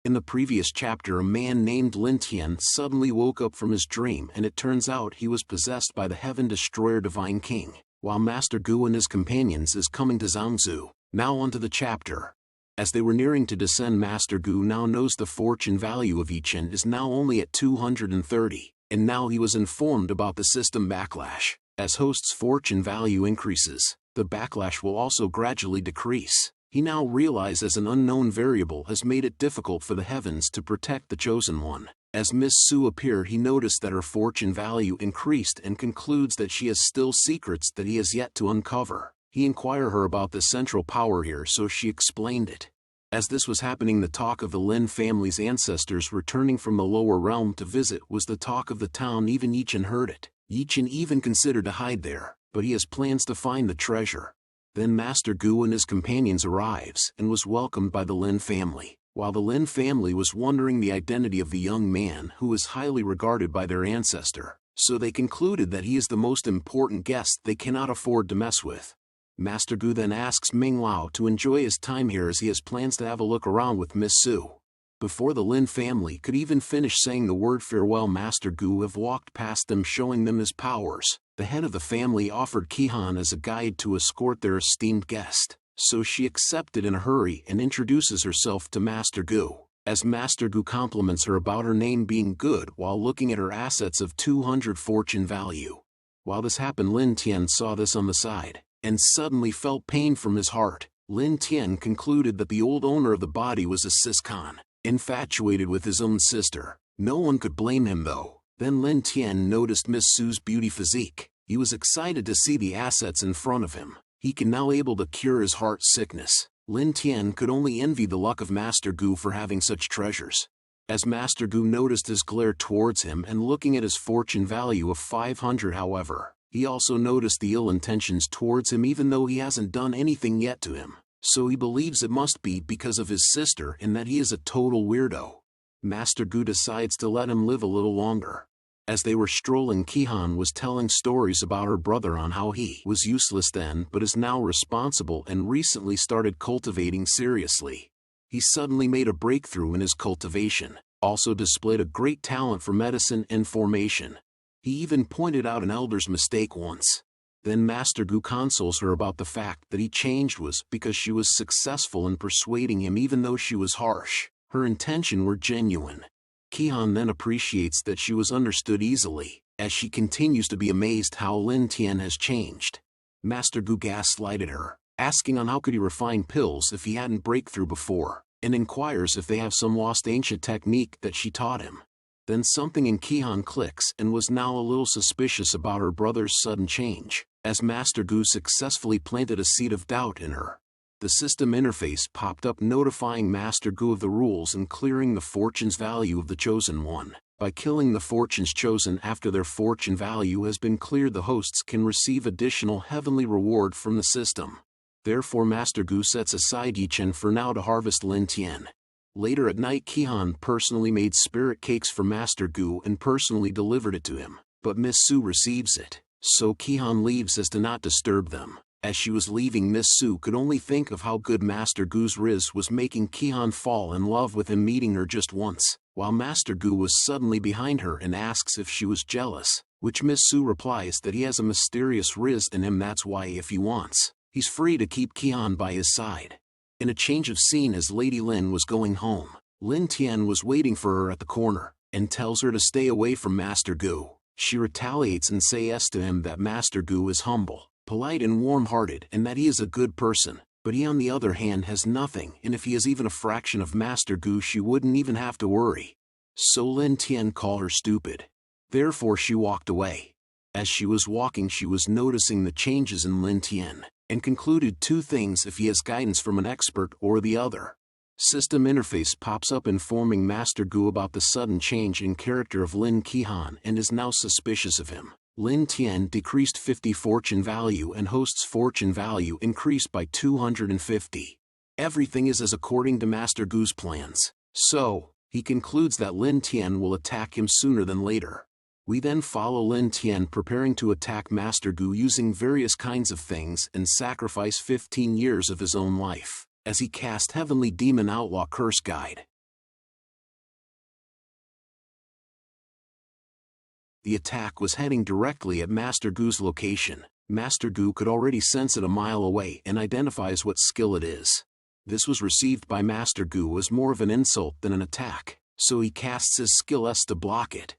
In the previous chapter, a man named Lin Tian suddenly woke up from his dream, and it turns out he was possessed by the Heaven Destroyer Divine King, while Master Gu and his companions is coming to Zhangzhou. Now onto the chapter. As they were nearing to descend, Master Gu now knows the fortune value of each and is now only at 230, and now he was informed about the system backlash. As host's fortune value increases, the backlash will also gradually decrease. He now realizes an unknown variable has made it difficult for the heavens to protect the chosen one. As Miss Su appeared, he noticed that her fortune value increased and concludes that she has still secrets that he has yet to uncover. He inquired her about the central power here, so she explained it. As this was happening, the talk of the Lin family's ancestors returning from the lower realm to visit was the talk of the town. Even Yichin heard it. Yichin even considered to hide there, but he has plans to find the treasure. Then Master Gu and his companions arrives and was welcomed by the Lin family. While the Lin family was wondering the identity of the young man who is highly regarded by their ancestor, so they concluded that he is the most important guest they cannot afford to mess with. Master Gu then asks Ming Lao to enjoy his time here as he has plans to have a look around with Miss Su. Before the Lin family could even finish saying the word farewell, Master Gu have walked past them, showing them his powers. The head of the family offered Qihan as a guide to escort their esteemed guest, so she accepted in a hurry and introduces herself to Master Gu. As Master Gu compliments her about her name being good while looking at her assets of 200 fortune value. While this happened, Lin Tian saw this on the side, and suddenly felt pain from his heart. Lin Tian concluded that the old owner of the body was a Siscon, infatuated with his own sister. No one could blame him though. Then Lin Tian noticed Miss Su's beauty physique. He was excited to see the assets in front of him. He can now able to cure his heart sickness. Lin Tian could only envy the luck of Master Gu for having such treasures. As Master Gu noticed his glare towards him and looking at his fortune value of 500, however, he also noticed the ill intentions towards him, even though he hasn't done anything yet to him. So he believes it must be because of his sister and that he is a total weirdo. Master Gu decides to let him live a little longer. As they were strolling, Qihan was telling stories about her brother on how he was useless then but is now responsible and recently started cultivating seriously. He suddenly made a breakthrough in his cultivation, also displayed a great talent for medicine and formation. He even pointed out an elder's mistake once. Then Master Gu consoles her about the fact that he changed was because she was successful in persuading him, even though she was harsh. Her intention were genuine. Qihan then appreciates that she was understood easily, as she continues to be amazed how Lin Tian has changed. Master Gu gaslighted her, asking on how could he refine pills if he hadn't breakthrough before, and inquires if they have some lost ancient technique that she taught him. Then something in Qihan clicks and was now a little suspicious about her brother's sudden change, as Master Gu successfully planted a seed of doubt in her. The system interface popped up notifying Master Gu of the rules and clearing the fortune's value of the chosen one. By killing the fortunes chosen after their fortune value has been cleared, the hosts can receive additional heavenly reward from the system. Therefore Master Gu sets aside Yichen for now to harvest Lin Tian. Later at night, Qihan personally made spirit cakes for Master Gu and personally delivered it to him, but Miss Su receives it, so Qihan leaves as to not disturb them. As she was leaving, Miss Su could only think of how good Master Gu's riz was making Qihan fall in love with him, meeting her just once, while Master Gu was suddenly behind her and asks if she was jealous, which Miss Su replies that he has a mysterious riz in him, that's why if he wants, he's free to keep Qihan by his side. In a change of scene, as Lady Lin was going home, Lin Tian was waiting for her at the corner, and tells her to stay away from Master Gu. She retaliates and says to him that Master Gu is humble, polite and warm-hearted, and that he is a good person, but he on the other hand has nothing, and if he is even a fraction of Master Gu she wouldn't even have to worry. So Lin Tian called her stupid. Therefore she walked away. As she was walking, she was noticing the changes in Lin Tian, and concluded two things: if he has guidance from an expert or the other. System interface pops up informing Master Gu about the sudden change in character of Lin Qihan and is now suspicious of him. Lin Tian decreased 50 fortune value and host's fortune value increased by 250. Everything is as according to Master Gu's plans. So, he concludes that Lin Tian will attack him sooner than later. We then follow Lin Tian preparing to attack Master Gu using various kinds of things and sacrifice 15 years of his own life, as he cast Heavenly Demon Outlaw Curse Guide. The attack was heading directly at Master Gu's location. Master Gu could already sense it a mile away and identifies what skill it is. This was received by Master Gu as more of an insult than an attack, so he casts his skill S to block it,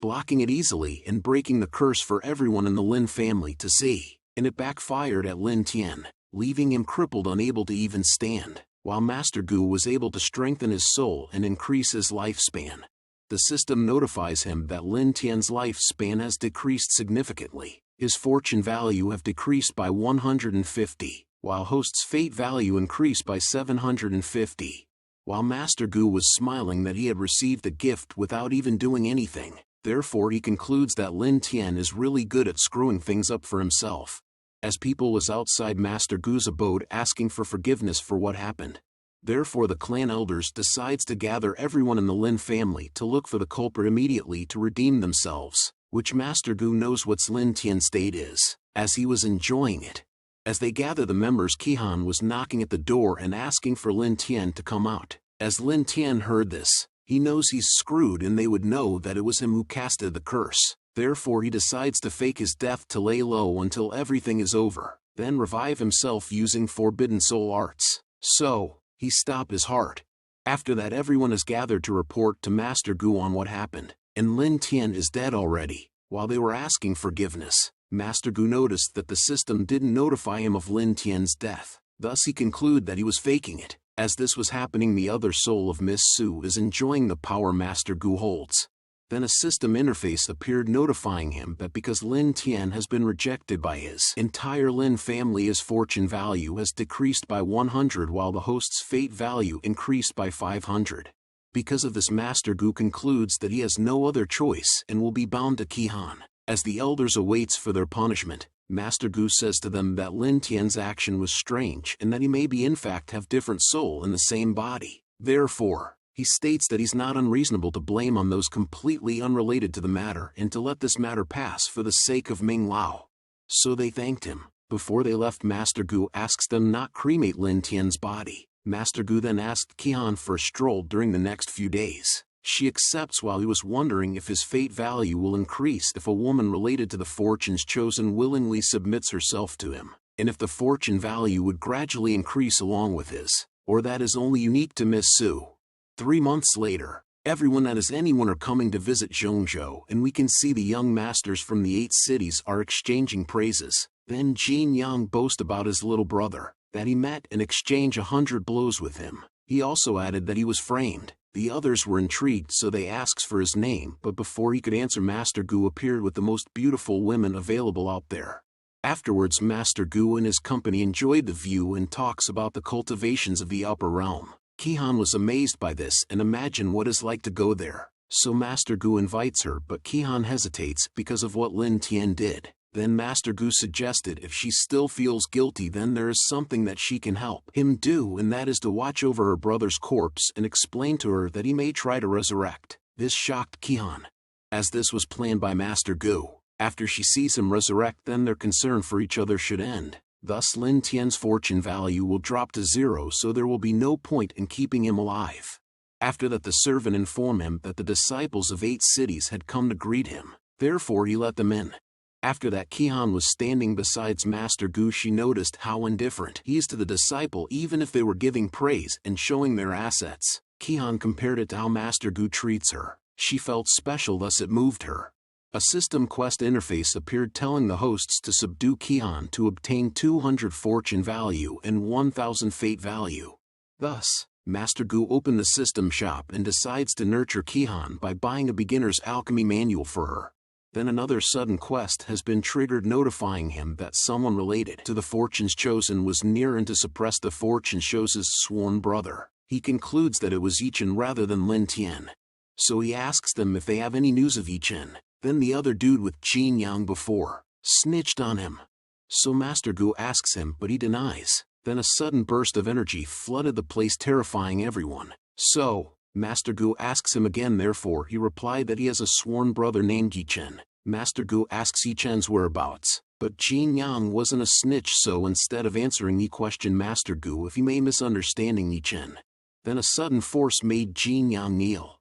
blocking it easily and breaking the curse for everyone in the Lin family to see, and it backfired at Lin Tian, leaving him crippled, unable to even stand, while Master Gu was able to strengthen his soul and increase his lifespan. The system notifies him that Lin Tian's lifespan has decreased significantly. His fortune value have decreased by 150, while host's fate value increased by 750. While Master Gu was smiling that he had received a gift without even doing anything, therefore he concludes that Lin Tian is really good at screwing things up for himself. As people was outside Master Gu's abode asking for forgiveness for what happened. Therefore the clan elders decides to gather everyone in the Lin family to look for the culprit immediately to redeem themselves, which Master Gu knows what Lin Tian's state is, as he was enjoying it. As they gather the members, Qihan was knocking at the door and asking for Lin Tian to come out. As Lin Tian heard this, he knows he's screwed and they would know that it was him who casted the curse. Therefore he decides to fake his death to lay low until everything is over, then revive himself using forbidden soul arts. So, he stopped his heart. After that everyone is gathered to report to Master Gu on what happened, and Lin Tian is dead already. While they were asking forgiveness, Master Gu noticed that the system didn't notify him of Lin Tian's death. Thus he concluded that he was faking it. As this was happening, the other soul of Miss Su is enjoying the power Master Gu holds. Then a system interface appeared notifying him that because Lin Tian has been rejected by his entire Lin family, his fortune value has decreased by 100 while the host's fate value increased by 500. Because of this, Master Gu concludes that he has no other choice and will be bound to Qihan. As the elders awaits for their punishment, Master Gu says to them that Lin Tian's action was strange and that he may be in fact have different soul in the same body. Therefore, he states that he's not unreasonable to blame on those completely unrelated to the matter and to let this matter pass for the sake of Ming Lao. So they thanked him. Before they left, Master Gu asks them not cremate Lin Tian's body. Master Gu then asked Qihan for a stroll during the next few days. She accepts while he was wondering if his fate value will increase if a woman related to the fortunes chosen willingly submits herself to him, and if the fortune value would gradually increase along with his, or that is only unique to Miss Su. 3 months later, everyone that is anyone are coming to visit Zhongzhou, and we can see the young masters from the 8 cities are exchanging praises. Then Jin Yang boasts about his little brother, that he met and exchanged 100 blows with him. He also added that he was framed. The others were intrigued, so they asks for his name, but before he could answer, Master Gu appeared with the most beautiful women available out there. Afterwards, Master Gu and his company enjoyed the view and talks about the cultivations of the upper realm. Qihan was amazed by this and imagined what it's like to go there. So Master Gu invites her, but Qihan hesitates because of what Lin Tian did. Then Master Gu suggested if she still feels guilty, then there is something that she can help him do, and that is to watch over her brother's corpse and explain to her that he may try to resurrect. This shocked Qihan, as this was planned by Master Gu. After she sees him resurrect, then their concern for each other should end. Thus Lin Tian's fortune value will drop to 0, so there will be no point in keeping him alive. After that, the servant informed him that the disciples of 8 cities had come to greet him. Therefore he let them in. After that, Qihan was standing beside Master Gu. She noticed how indifferent he is to the disciple even if they were giving praise and showing their assets. Qihan compared it to how Master Gu treats her. She felt special, thus it moved her. A system quest interface appeared telling the hosts to subdue Qihan to obtain 200 fortune value and 1000 fate value. Thus, Master Gu opened the system shop and decides to nurture Qihan by buying a beginner's alchemy manual for her. Then another sudden quest has been triggered notifying him that someone related to the fortunes chosen was near, and to suppress the fortune chosen's sworn brother. He concludes that it was Yichen rather than Lin Tian. So he asks them if they have any news of Yichen. Then the other dude with Jin Yang before snitched on him. So Master Gu asks him, but he denies. Then a sudden burst of energy flooded the place, terrifying everyone. So Master Gu asks him again, therefore he replied that he has a sworn brother named Yichen. Master Gu asks Yichen's whereabouts, but Jin Yang wasn't a snitch, so instead of answering he questioned Master Gu if he may misunderstanding Yichen. Then a sudden force made Jin Yang kneel.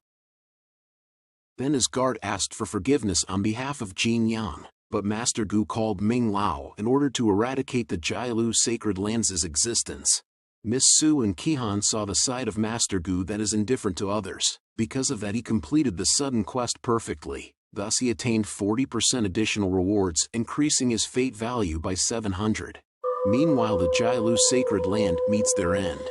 Then his guard asked for forgiveness on behalf of Jin Yang, but Master Gu called Ming Lao in order to eradicate the Jialu sacred lands' existence. Miss Su and Qihan saw the side of Master Gu that is indifferent to others. Because of that, he completed the sudden quest perfectly. Thus he attained 40% additional rewards, increasing his fate value by 700. Meanwhile, the Jialu sacred land meets their end.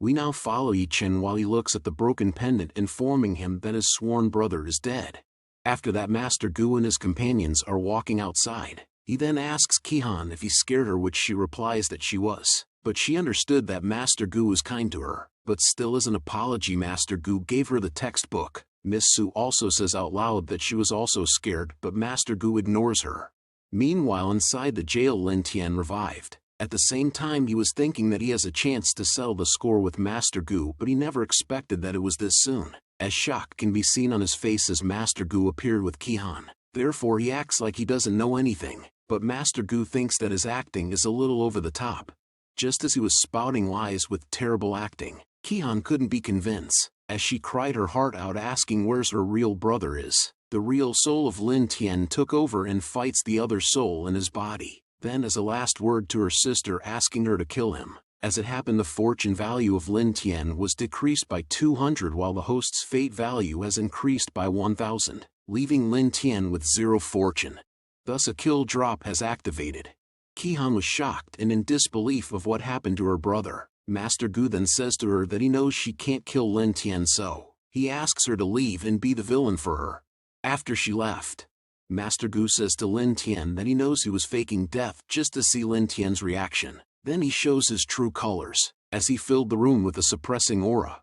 We now follow Yi Chen while he looks at the broken pendant, informing him that his sworn brother is dead. After that, Master Gu and his companions are walking outside. He then asks Qihan if he scared her, which she replies that she was. But she understood that Master Gu was kind to her. But still, as an apology, Master Gu gave her the textbook. Miss Su also says out loud that she was also scared, but Master Gu ignores her. Meanwhile, inside the jail, Lin Tian revived. At the same time, he was thinking that he has a chance to settle the score with Master Gu, but he never expected that it was this soon, as shock can be seen on his face as Master Gu appeared with Qihan. Therefore, he acts like he doesn't know anything, but Master Gu thinks that his acting is a little over the top. Just as he was spouting lies with terrible acting, Qihan couldn't be convinced, as she cried her heart out asking where's her real brother is. The real soul of Lin Tian took over and fights the other soul in his body. Then, as a last word to her sister, asking her to kill him. As it happened, the fortune value of Lin Tian was decreased by 200, while the host's fate value has increased by 1000, leaving Lin Tian with 0 fortune. Thus, a kill drop has activated. Qihan was shocked and in disbelief of what happened to her brother. Master Gu then says to her that he knows she can't kill Lin Tian, so he asks her to leave and be the villain for her. After she left, Master Gu says to Lin Tian that he knows he was faking death just to see Lin Tian's reaction. Then he shows his true colors, as he filled the room with a suppressing aura.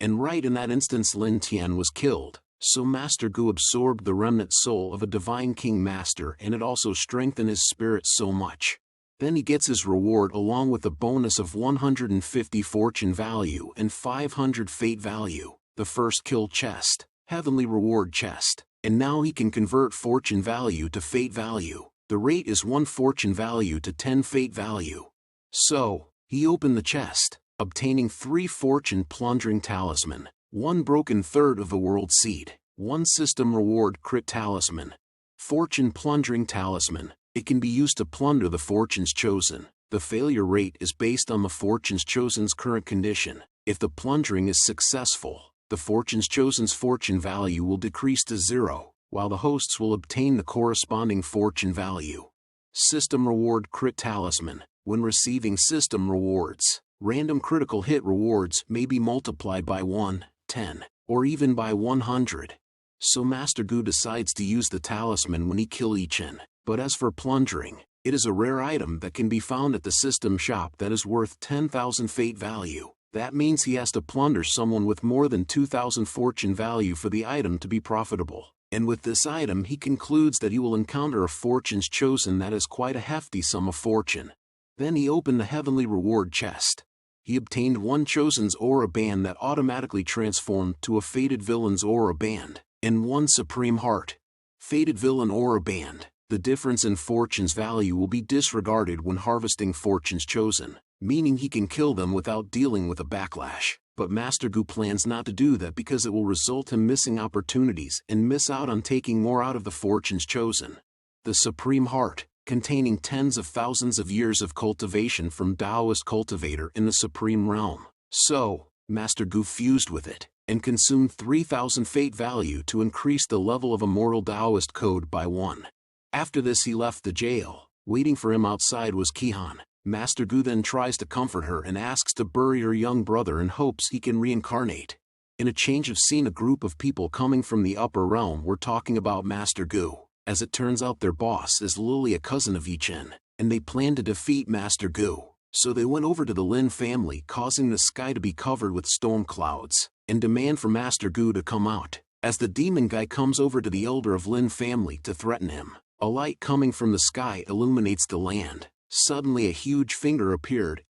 And right in that instance, Lin Tian was killed. So Master Gu absorbed the remnant soul of a divine king master, and it also strengthened his spirit so much. Then he gets his reward along with a bonus of 150 fortune value and 500 fate value. The first kill chest, heavenly reward chest, and now he can convert fortune value to fate value. The rate is 1 fortune value to 10 fate value. So, he opened the chest, obtaining 3 fortune plundering talisman, 1 broken third of the world seed, 1 system reward crit talisman. Fortune plundering talisman, it can be used to plunder the fortunes chosen. The failure rate is based on the fortunes chosen's current condition. If the plundering is successful, the fortunes chosen's fortune value will decrease to 0, while the hosts will obtain the corresponding fortune value. System reward crit talisman. When receiving system rewards, random critical hit rewards may be multiplied by 1, 10, or even by 100. So Master Gu decides to use the talisman when he kills Yi Chen. But as for plundering, it is a rare item that can be found at the system shop that is worth 10,000 fate value. That means he has to plunder someone with more than 2,000 fortune value for the item to be profitable. And with this item, he concludes that he will encounter a fortunes chosen that is quite a hefty sum of fortune. Then he opened the heavenly reward chest. He obtained 1 chosen's aura band that automatically transformed to a fated villain's aura band, and 1 supreme heart. Fated villain aura band. The difference in fortune's value will be disregarded when harvesting fortunes chosen, meaning he can kill them without dealing with a backlash. But Master Gu plans not to do that because it will result in missing opportunities and miss out on taking more out of the fortunes chosen. The Supreme Heart, containing tens of thousands of years of cultivation from Taoist cultivator in the Supreme Realm. So, Master Gu fused with it, and consumed 3,000 fate value to increase the level of Immortal Taoist code by 1. After this he left the jail. Waiting for him outside was Qihan. Master Gu then tries to comfort her and asks to bury her young brother in hopes he can reincarnate. In a change of scene, a group of people coming from the upper realm were talking about Master Gu. As it turns out, their boss is Lily, a cousin of Yi Chen, and they plan to defeat Master Gu. So they went over to the Lin family, causing the sky to be covered with storm clouds, and demand for Master Gu to come out. As the demon guy comes over to the elder of Lin family to threaten him, a light coming from the sky illuminates the land. Suddenly a huge finger appeared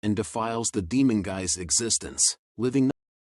and defiles the demon guy's existence, living